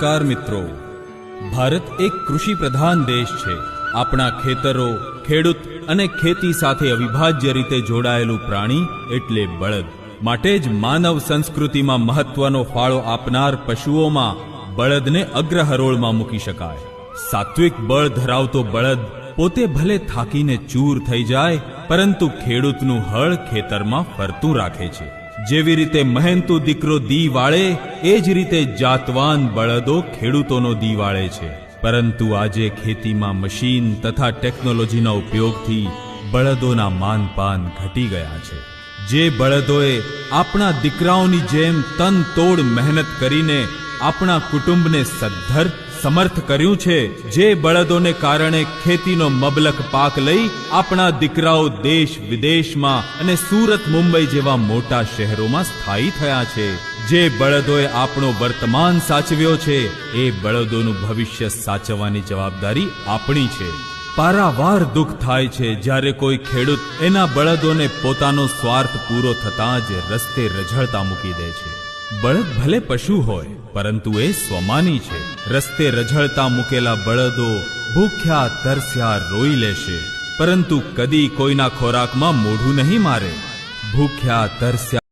નમસ્કાર મિત્રો, ભારત એક કૃષિ પ્રધાન દેશ છે। આપણા ખેતરો, ખેડૂત અને ખેતી સાથે અવિભાજ્ય રીતે જોડાયેલું પ્રાણી એટલે બળદ। માટે જ માનવ સંસ્કૃતિમાં મહત્વનો ફાળો આપનાર પશુઓમાં બળદને અગ્રહરોળમાં મૂકી શકાય। સાત્વિક બળ ધરાવતો બળદ પોતે ભલે થાકીને ચૂર થઈ જાય, પરંતુ ખેડૂતનું હળ ખેતરમાં ફરતું રાખે છે। જેવી રીતે મહેનતુ દીકરો દી વાળે, એ જ રીતે જાતવાન બળદો ખેડૂતોનો દી વાળે છે। પરંતુ આજે ખેતીમાં મશીન તથા ટેકનોલોજીના ઉપયોગથી બળદોના માનપાન ઘટી ગયા છે। જે બળદોએ આપણા દીકરાઓની જેમ તન તોડ મહેનત કરીને આપણા કુટુંબને સદ્ધર સમર્થ કર્યું છે, જે બળદોને કારણે ખેતીનો મબલક પાક લઈ આપણા દીકરાઓ દેશ વિદેશમાં અને સુરત મુંબઈ જેવા મોટા શહેરોમાં સ્થાયી થયા છે। જે બળદોએ આપણો વર્તમાન સાચવ્યો છે, એ બળદોનું ભવિષ્ય સાચવવાની જવાબદારી આપણી છે। પારાવાર દુઃખ થાય છે જ્યારે કોઈ ખેડૂત એના બળદોને પોતાનો સ્વાર્થ પૂરો થતાં જ રસ્તે રઝળતા મૂકી દે છે। બળદ ભલે પશુ હોય, પરંતુ એ સ્વમાની છે। રસ્તે રઝળતા મૂકેલા બળદો ભૂખ્યા તરસ્યા રોઈ લેશે, પરંતુ કદી કોઈના ખોરાકમાં મોઢું નહીં મારે। ભૂખ્યા તરસ્યા